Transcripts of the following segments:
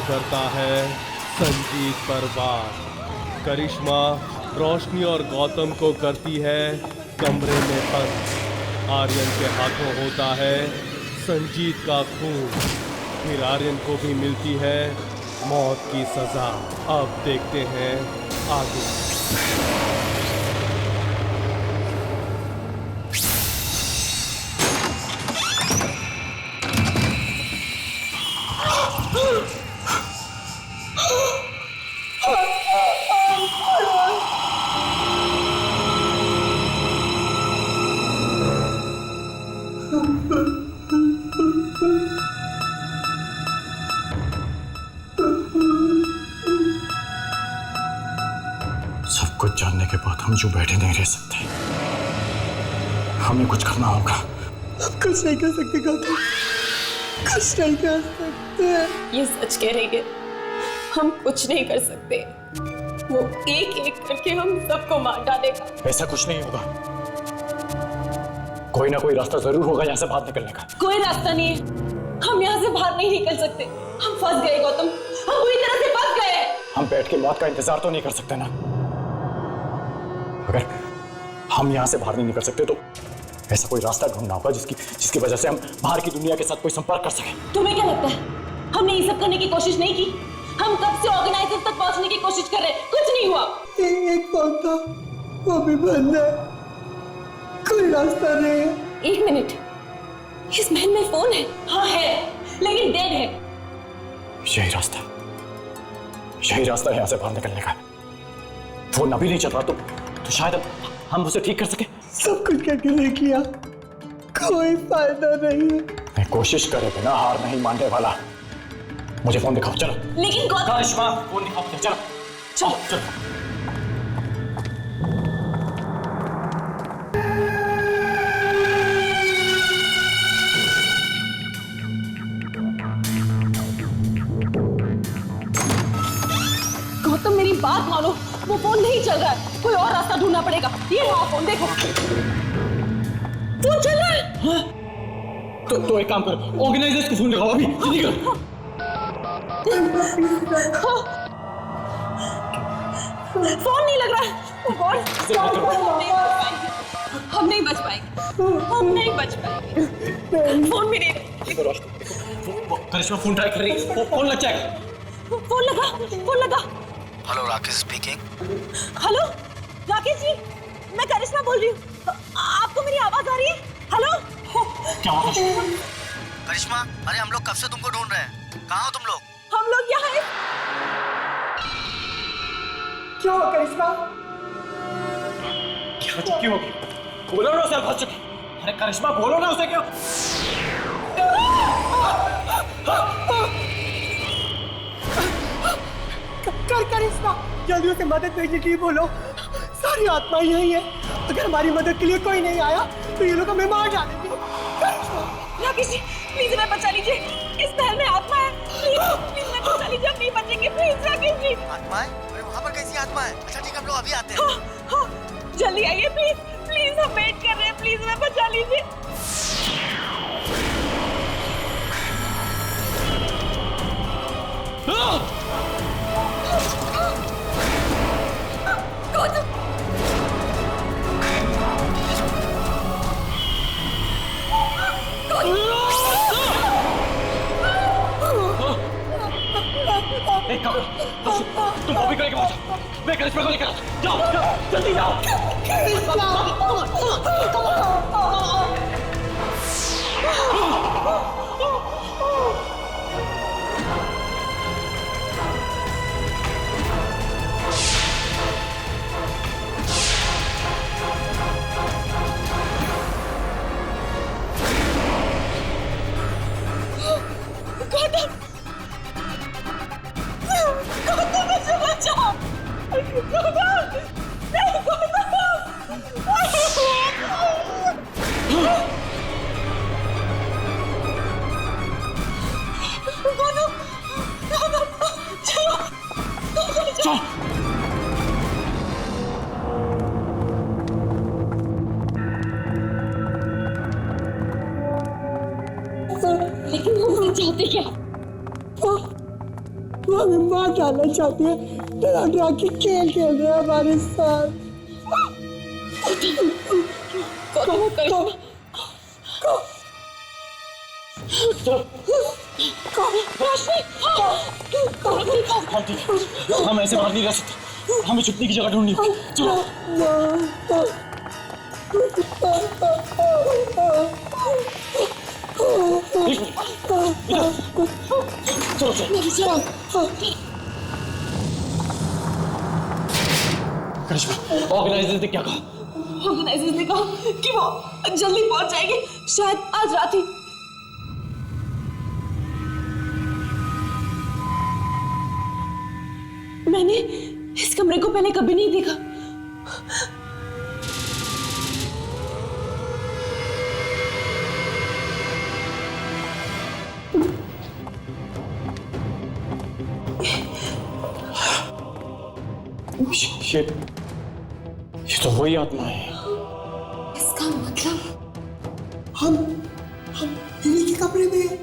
करता है संजीत पर वार। करिश्मा रोशनी और गौतम को करती है कमरे में बंद। आर्यन के हाथों होता है संजीत का खून। फिर आर्यन को भी मिलती है मौत की सजा। अब देखते हैं आगे। सब कुछ जानने के बाद हम यूं बैठे नहीं रह सकते। हमें कुछ करना होगा। हम कुछ नहीं कर सकते गौतम, कुछ नहीं कर सकते। ये सच कह रही है, हम कुछ नहीं कर सकते। वो एक एक करके हम सबको मार डालेगा। ऐसा कुछ नहीं होगा। कोई ना कोई रास्ता जरूर होगा यहाँ से बाहर निकलने का। कोई रास्ता नहीं है, हम यहाँ से बाहर नहीं निकल सकते। हम फंस गए गौतम, हम पूरी तरह से फंस गए। हम बैठ के मौत का इंतजार तो नहीं कर सकते ना। अगर हम यहाँ से बाहर नहीं निकल सकते तो ऐसा कोई रास्ता ढूंढना होगा जिसकी वजह से हम बाहर की दुनिया के साथ कोई संपर्क कर सकें। तुम्हें क्या लगता है हमने ये सब करने की कोशिश नहीं की? हम कब से ऑर्गेनाइजर तक पहुंचने की कोशिश कर रहे हैं, कुछ नहीं हुआ। एक फोन था, वो भी बंद है, कोई रास्ता नहीं है। एक मिनट, इस महल में फोन है? हाँ है, लेकिन डेड है। यही रास्ता है यहाँ से बाहर निकलने का। फोन अभी नहीं चल रहा तो शायद अब हम उसे ठीक कर सके। सब कुछ करके नहीं किया, कोई फायदा नहीं है। मैं कोशिश करे बिना हार नहीं मानने वाला। मुझे फोन दिखाओ, चलो। लेकिन गौतम, करिश्मा, फोन दिखाओ, चलो चलो चलो। गौतम मेरी बात मानो, वो फोन नहीं चल रहा है, कोई और रास्ता ढूंढना पड़ेगा। ये रहा फोन, देखो फोन चल रहा है। हाँ? तो एक काम करो, ऑर्गेनाइजर्स को फोन लगाओ अभी, जल्दी करो। फोन नहीं लग रहा है। हम नहीं बच पाएंगे, हम नहीं बच पाएंगे। फोन भी नहीं। करिश्मा फोन ट्राई कर रही है, फोन लग जाएगा। फोन लगा। Hello, Rakesh speaking. Hello Rakesh ji, मैं करिश्मा बोल रही हूँ। आपको मेरी आवाज आ रही है? हेलो। क्या हुआ करिश्मा, अरे हम लोग कब से तुमको ढूंढ रहे हैं। कहाँ हो तुम लोग? हम लोग यहाँ हैं। क्या हुआ करिश्मा? क्यों? बोलो ना उसे, फंस चुकी। अरे करिश्मा बोलो ना उसे, क्यों? करिश्मा, जल्दी उसे मदद भेजने के लिए बोलो। सारी आत्मा यही है, अगर हमारी मदद के लिए कोई नहीं आया तो ये लोग हमें मार डालेंगे। राकेश जी प्लीज हमें बचा लीजिए, इस महल में आत्मा है। प्लीज हमें बचा लीजिए, हम नहीं बचेंगे। प्लीज राकेश जी। आत्मा है? अरे वहाँ पर कैसी आत्मा है? अच्छा ठीक है, हम लोग अभी आते हैं। हाँ, जल्दी आइए प्लीज, हम वेट कर रहे हैं। प्लीज हमें बचा लीजिए। एक काम, तुम बॉबी को लेकर पहुंचो, मैं करिश्मा को लेकर आता हूं। जाओ, जल्दी जाओ। लेकिन हम चाहते क्या? वो हमें मार डालना चाहती है। डरा डरा के खेल खेल रहे हैं हमारे साथ। हम ऐसे बाहर नहीं रह सकते, हमें छुपने की जगह ढूंढनी होगी। चलो करिश्मा, ऑर्गेनाइजर्स ने क्या कहा? ऑर्गेनाइजर्स ने कहा कि वो जल्दी पहुंच जाएंगे, शायद आज रात ही। मैंने इस कमरे को पहले कभी नहीं देखा। ये तो वही आत्मा है। इसका मतलब हम इन्हीं के कमरे में हैं।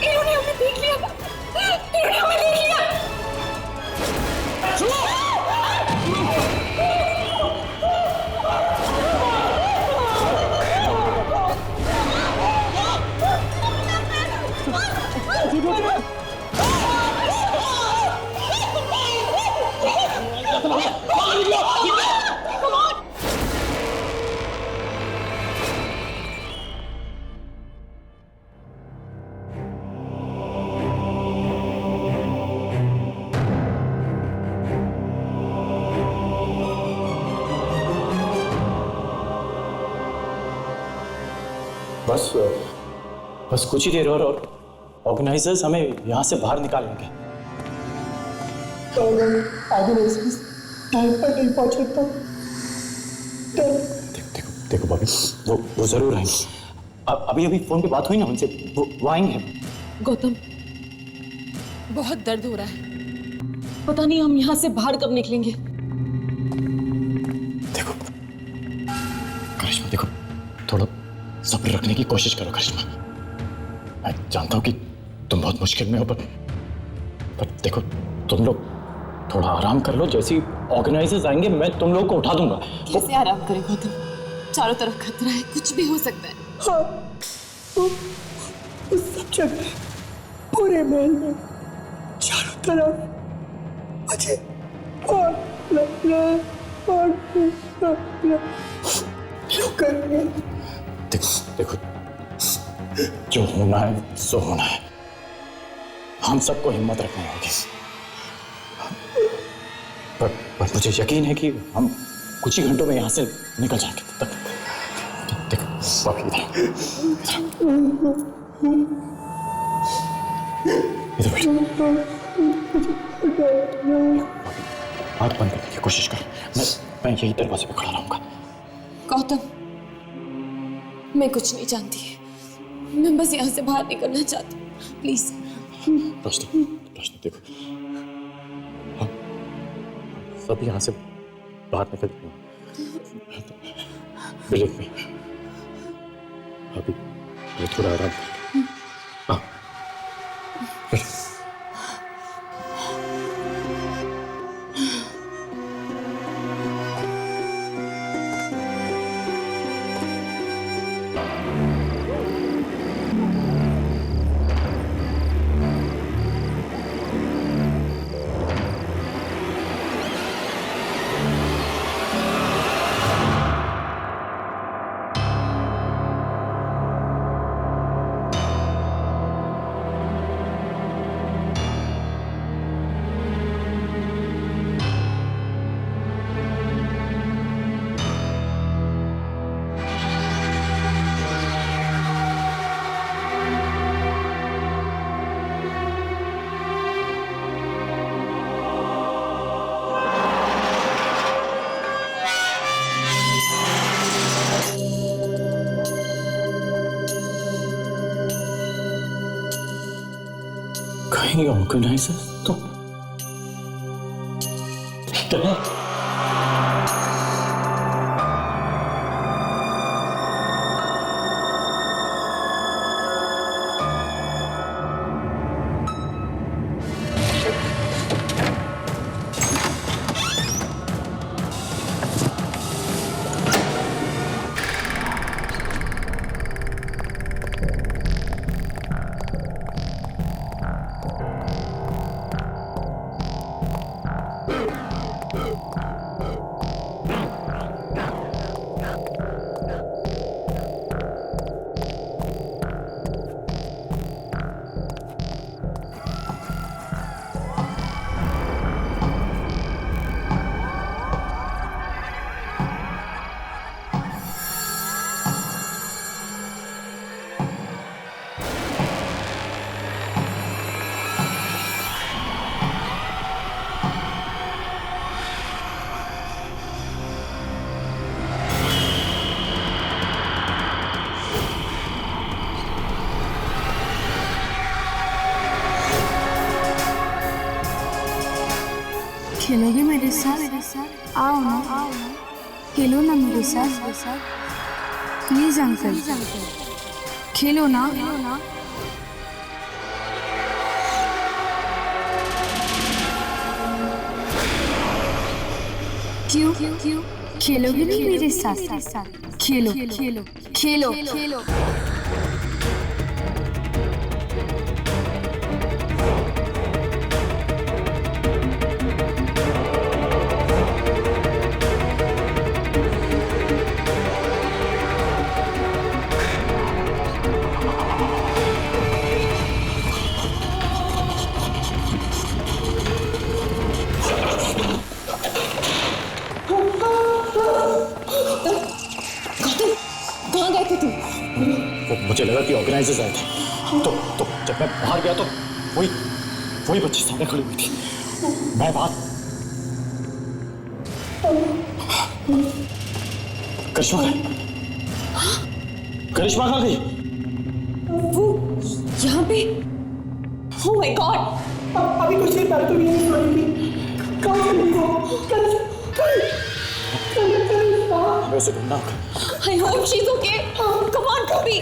इन्होंने हमें देख लिया। इन्होंने हमें देख लिया। बस कुछ ही देर और ऑर्गेनाइजर्स हमें यहाँ से बाहर निकालेंगे। तो अगर ऑर्गेनाइजर्स टाइम पर नहीं पहुंचे तो देखो भाभी, वो जरूर आएंगे। अभी फोन पे बात हुई ना उनसे, वो आएंगे। गौतम, बहुत दर्द हो रहा है। पता नहीं हम यहाँ से बाहर कब निकलेंगे। देखो करिश्मा, देखो थोड़ा सब्र रखने की कोशिश करो करिश्मा। मैं जानता हूँ कि तुम बहुत मुश्किल में हो, पर देखो तुम लोग थोड़ा आराम कर लो। जैसे ऑर्गेनाइजर्स आएंगे मैं तुम लोग को उठा दूंगा। कैसे आराम करें गौतम? चारों तरफ खतरा है, कुछ भी हो सकता है। हाँ, उस सब जगह पूरे महल में चारों तरफ मुझे और क्यों कर रहे हैं? देखो जो होना है सो होना है। हम सबको हिम्मत रखनी होगी। पर मुझे यकीन है कि हम कुछ ही घंटों में यहाँ से निकल जाएंगे। तब देखो बाकी इधर आँख बंद करने की कोशिश कर। मैं यही दरवाजे पे खड़ा रहूंगा। गौतम, मैं कुछ नहीं जानती। मैं बस यहाँ से बाहर निकलना चाहती हूँ, प्लीज। रोशनी देखो, हम सब यहाँ से बाहर निकल जाएंगे। बिलीव मी, ये थोड़ा आराम। हाँ। कहीं ऑर्गेनाइजर तो खेलोगे मेरे साथ? आओ ना, खेलो ना मेरे साथ। प्लीज अंकल, खेलो ना। क्यों? खेलोगे नहीं मेरे साथ? खेलो। कहाँ गए थे तुम? मुझे लगा कि ऑर्गेनाइजर्स आए थे, तो जब मैं बाहर गया तो वही बच्ची सामने खड़ी हुई थी। मैं बात करिश्मा कहाँ गई? वो यहाँ पे? Oh my God! अभी कुछ नहीं कर, तुम यही सोई थी। कहाँ चली वो? हमें उसे ढूंढना होगा। I hope she's okay. Come on, Toby.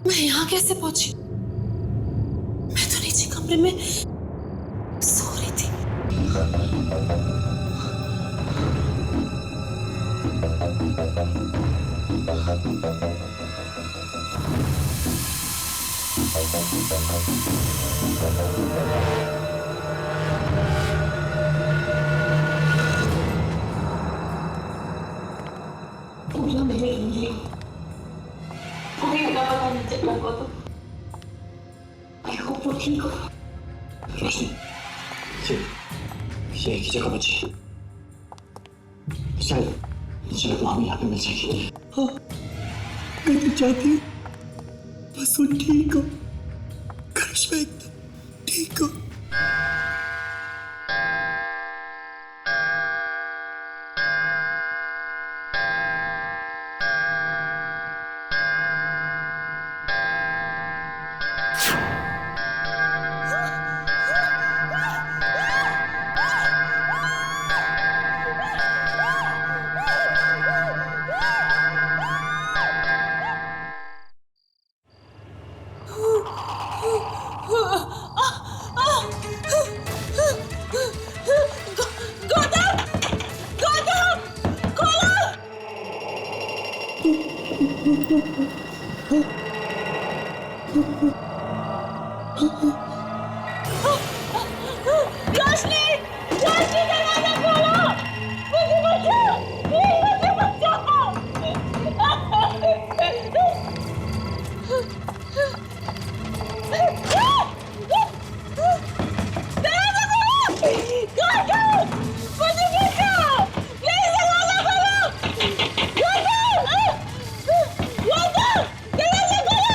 मैं यहाँ कैसे पहुंची? मैं तो नीचे कमरे में सो रही थी। रोशनी, ये एक ही जगह बची है। शायद वो हमें यहाँ पे मिल जाएगी। हाँ, मैं तो चाहती हूँ बस वो ठीक हो, करिश्मा एकदम ठीक हो। रोशनी, रोशनी दरवाजा खोलो, मुझे बचाओ, मुझे बचाओ। दरवाजा खोलो, गौतम, मुझे बचाओ, प्लीज दरवाजा खोलो, गौतम, गौतम, दरवाजा खोलो।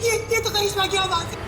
ये तो करिश्मा की आवाज है।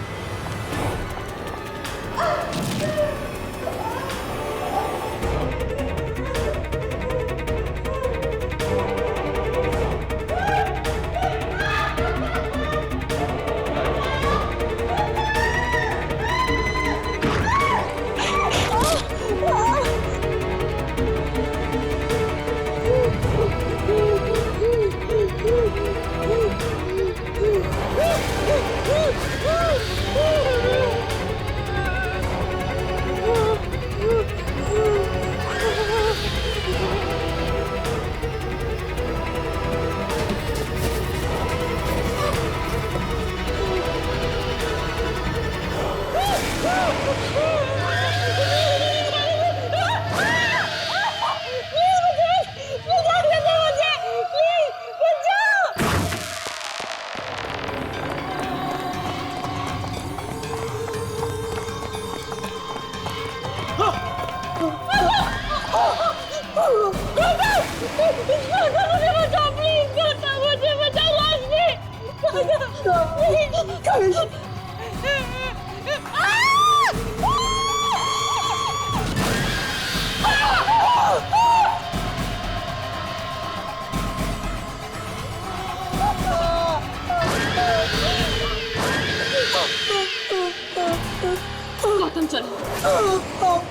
गौतम चलो,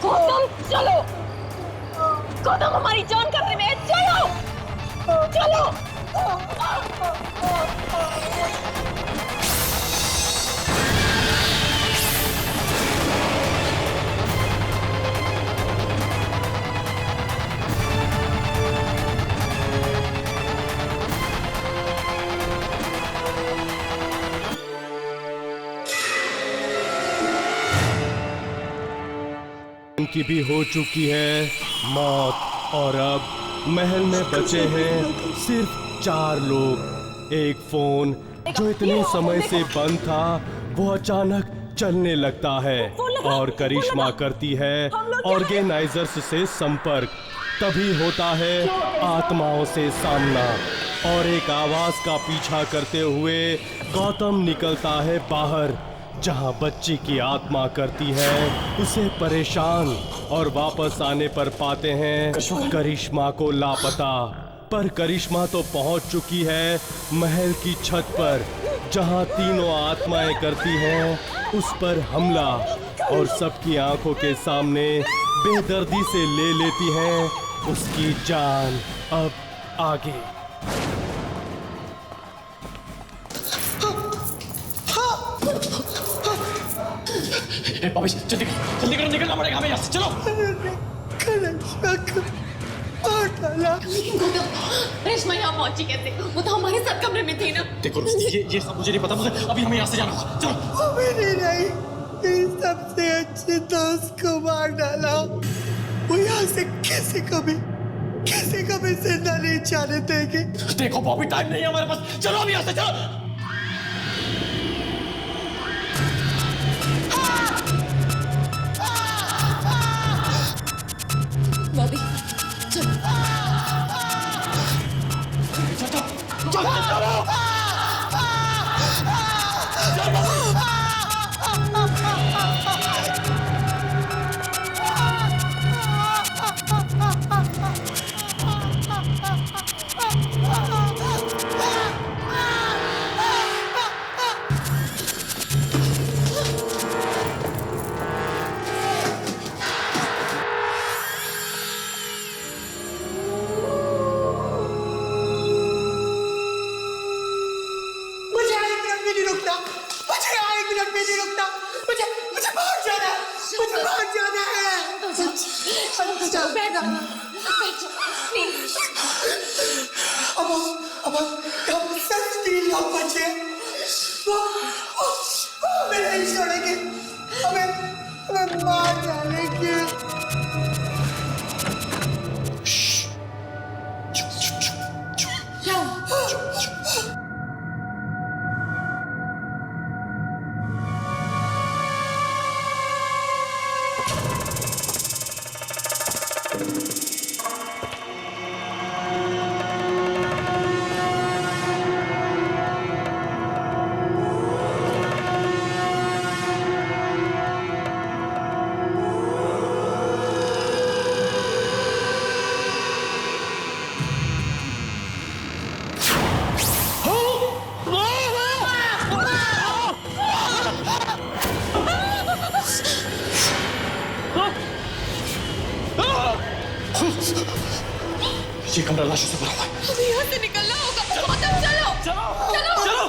गौतम चलो, गौतम हमारी जान खतरे में है, चलो चलो। उनकी भी हो चुकी है मौत और अब महल में बचे हैं सिर्फ 4 लोग। एक फोन जो इतने समय से बंद था वो अचानक चलने लगता है। फोन और करिश्मा करती है ऑर्गेनाइजर्स से संपर्क। तभी होता है आत्माओं से सामना और एक आवाज का पीछा करते हुए गौतम निकलता है बाहर, जहां बच्ची की आत्मा करती है उसे परेशान और वापस आने पर पाते हैं करिश्मा को लापता। पर करिश्मा तो पहुंच चुकी है महल की छत पर, जहां तीनों आत्माएं करती हैं उस पर हमला और सबकी आंखों के सामने बेदर्दी से ले लेती हैं उसकी जान। अब आगे बाबा जल्दी करो, निकलना पड़ेगा हमें यहाँ से। चलो करिश्मा यहाँ पहुंची कैसे? वो तो हमारे साथ कमरे में थी ना। देखो ये सब मुझे नहीं पता, मुझे अभी हमें यहाँ से जाना होगा। चलो। मेरी सबसे अच्छे दोस्त को मार डाला। वो यहाँ से कैसे कभी जिंदा नहीं जाने देंगे। देखो बॉबी टाइम नहीं है हमारे पास, चलो अभी यहाँ से चलो। बॉबी चल। ये कमरा लाशों से भरा हुआ है। हमें यहाँ से निकलना होगा। गौतम चलो चलो चलो।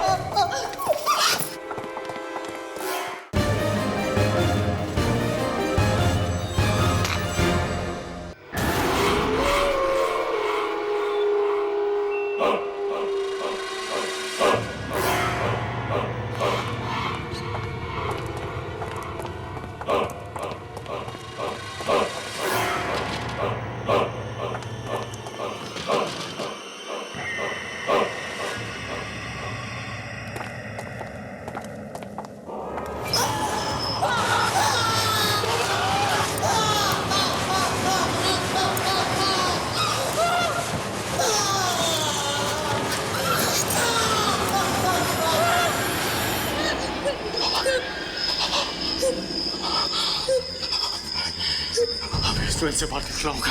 रेस्टोरेंट से बाहर निकलना होगा,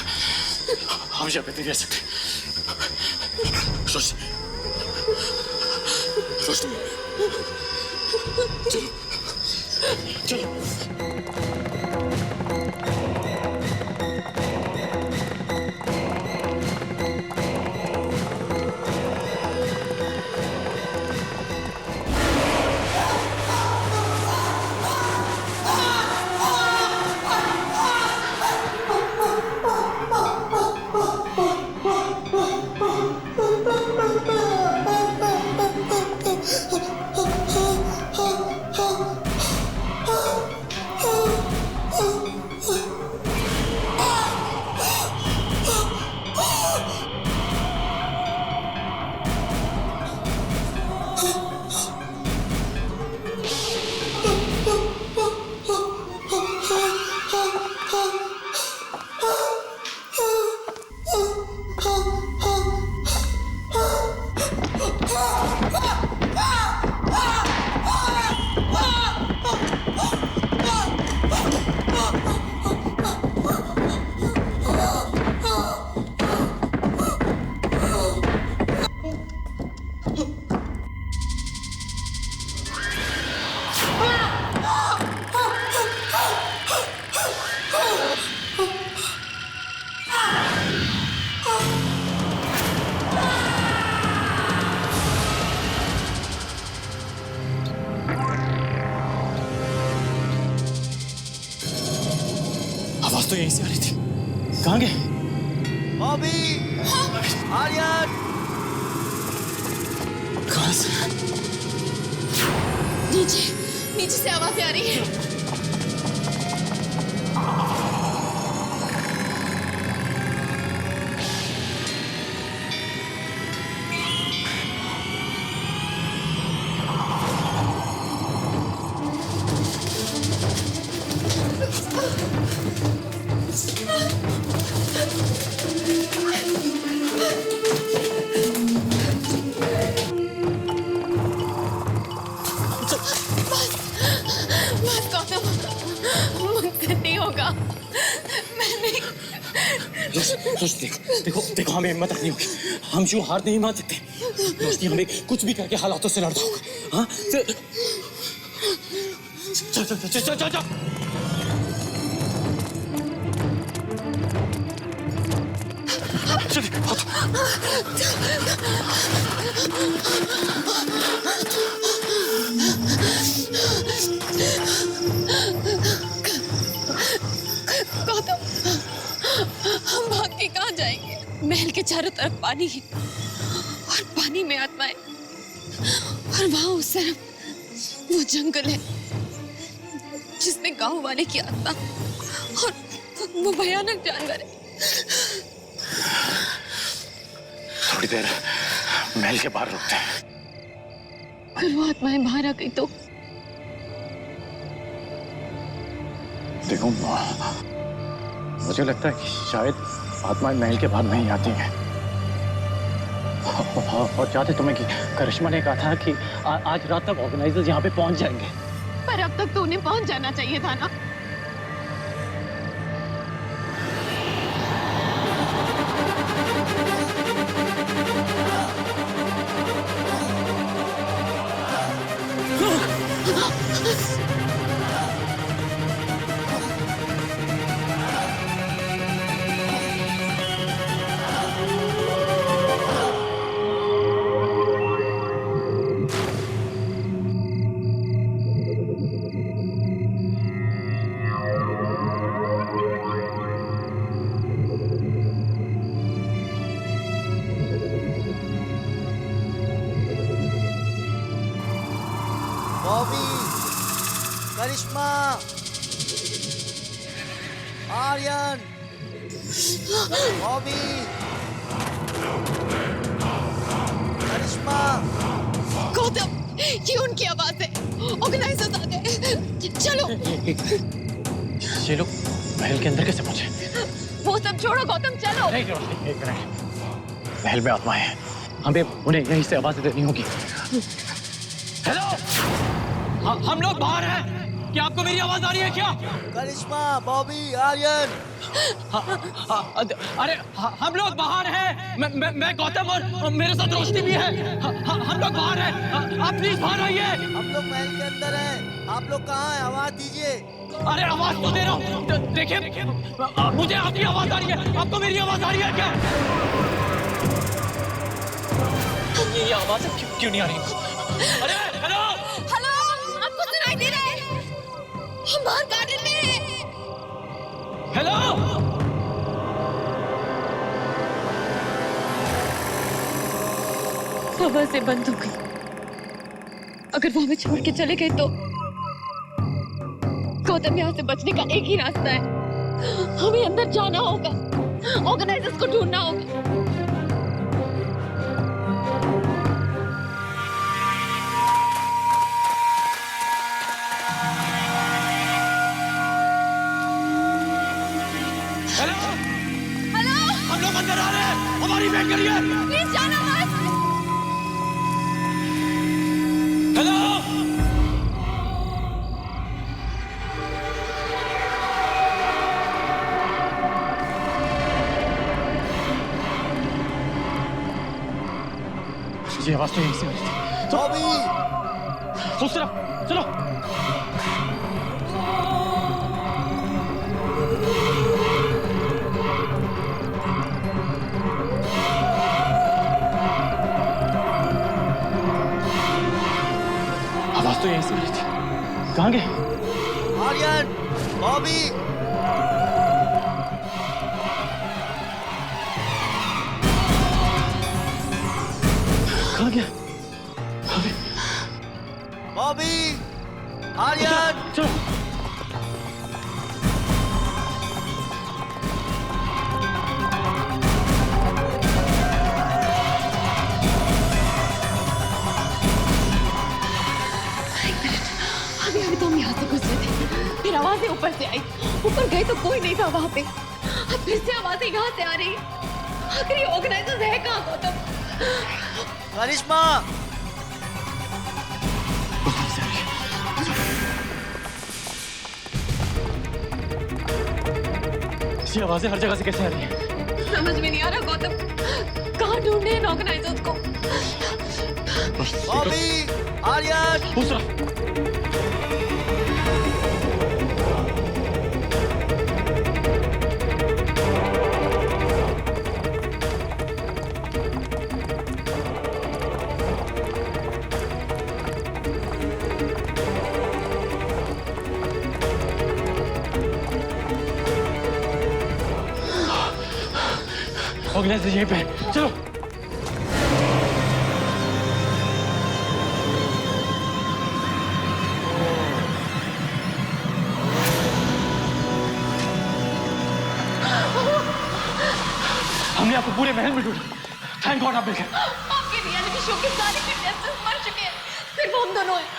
हम यहाँ पे नहीं रह सकते। रोशनी, रोशनी, चलो, चलो। तो यहीं से आ रही थी। कहाँ गए? बॉबी, आर्यन, कहाँ से? नीचे नीचे से आवाजें आ रही है। बस गौतम, मुझसे नहीं होगा। मैं नहीं। रोशनी देखो देखो, हमें हिम्मत रखनी होगी। हम जो हार नहीं मान सकते। रोशनी, हमें कुछ भी करके हालातों से लड़ना होगा। हाँ चल चल चल चल चल चल। गौतम, हम भाग के कहाँ जाएंगे? महल के चारों तरफ पानी है और पानी में आत्माएं, और वहां उस तरफ वो जंगल है जिसमें गांव वाले की आत्मा और वो भयानक जानवर है। थोड़ी देर महल के बाहर रुकते हैं। अगर वो आत्माएं बाहर आ गई तो? देखो, मुझे लगता है कि शायद आत्माएं महल के बाहर नहीं आती हैं। और याद है तुम्हें कि करिश्मा ने कहा था कि आज रात तक ऑर्गेनाइजर्स यहाँ पे पहुंच जाएंगे। पर अब तक तो उन्हें पहुंच जाना चाहिए था ना। बॉबी, करिश्मा, आर्यन, बॉबी, करिश्मा। गौतम, ये उनकी आवाज है। ऑर्गेनाइजर्स आ गए। चलो। ये लोग महल के अंदर कैसे पहुंचे? वो सब छोड़ो गौतम, चलो। नहीं रोशनी, एक मिनट। महल में आत्माएं हैं, हमें उन्हें यहीं से आवाज देनी होगी। हेलो, हम लोग बाहर हैं। क्या आपको मेरी आवाज आ रही है क्या? करिश्मा, बॉबी, आर्यन। अरे हम लोग बाहर हैं। मैं गौतम और मेरे साथ रोशनी भी है। हम लोग बाहर हैं। आप प्लीज बाहर आइए। हम लोग महल के अंदर हैं। आप लोग कहाँ हैं? आवाज दीजिए। अरे आवाज तो दे रहा हूँ। देखिए, मुझे आपकी आवाज आ रही है। आपको मेरी आवाज आ रही है क्या? ये आवाज क्यों नहीं आ रही? अरे हेलो हेलो, आपको सुनाई दे रहा है? हम बाहर गार्डन में हैं। हेलो, हवा से बंद हो गई। अगर वो हमें छोड़ के चले गए तो गौतम, यहाँ से बचने का एक ही रास्ता है। हमें अंदर जाना होगा, ऑर्गेनाइजर्स को ढूंढना होगा। हेलो, हेलो, हम लोग अंदर आ रहे हैं। हमारी वेट करिए। प्लीज जाना मत। हेलो, ये आवाज तो यहीं से आ रही थी। बॉबी, उस तरफ चलो। आवाज तो यहीं से आ रही थी। कहाँ गए? आर्यन, बॉबी, ऊपर से आई, ऊपर गई तो कोई नहीं था वहां पे। अब फिर से आवाजें यहाँ से आ रही है। आखिर ये ऑर्गेनाइजर्स है कहाँ गौतम? करिश्मा ये आवाजें हर जगह से कैसे आ रही हैं? समझ में नहीं आ रहा गौतम, कहाँ ढूंढे इन ऑर्गेनाइजर्स को? बॉबी, आर्यन, उस तरफ। ऑर्गेनाइजर यहीं पे है, चलो। हमने आपको पूरे महल में ढूंढा। थैंक गॉड आप मिल गए। आपके रियलिटी शो के सारे कंटेस्टेंट्स मर चुके हैं, सिर्फ हम दोनों हैं।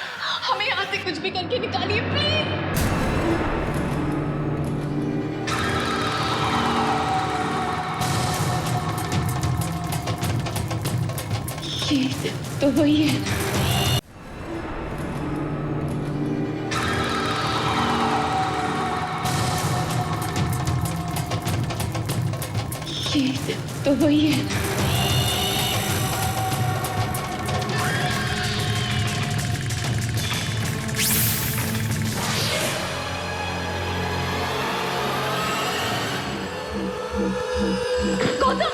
हमें यहाँ से कुछ भी करके निकालिए प्लीज। ये तो वही है। ये तो वही है। गौतम,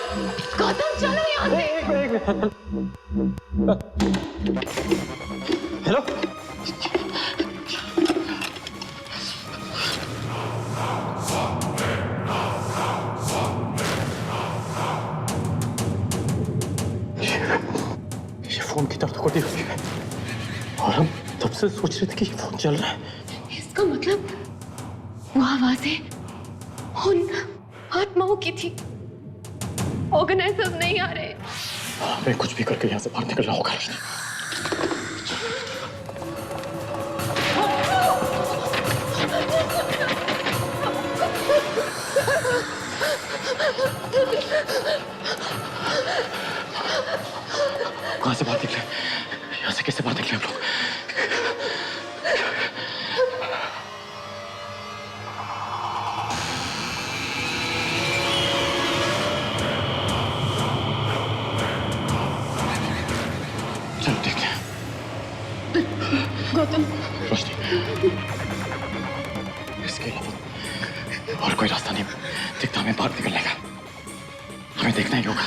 गौतम चलो यहाँ से। हेलो, ये फोन की तरफ खोटी हुई है और हम तब से सोच रहे थे कि ये फोन चल रहा है। इसका मतलब वो आवाजें उन आत्माओं की थी। ऑर्गेनाइजर्स नहीं आ रहे। हमें कुछ भी करके यहाँ से बाहर निकलना होगा। कहाँ से बाहर निकले? यहाँ से कैसे बाहर निकले हम लोग? चलो देखते हैं। गौतम, रोशनी, इसके अलावा और कोई रास्ता नहीं दिखता हमें बाहर निकलने का। हमें देखना ही होगा।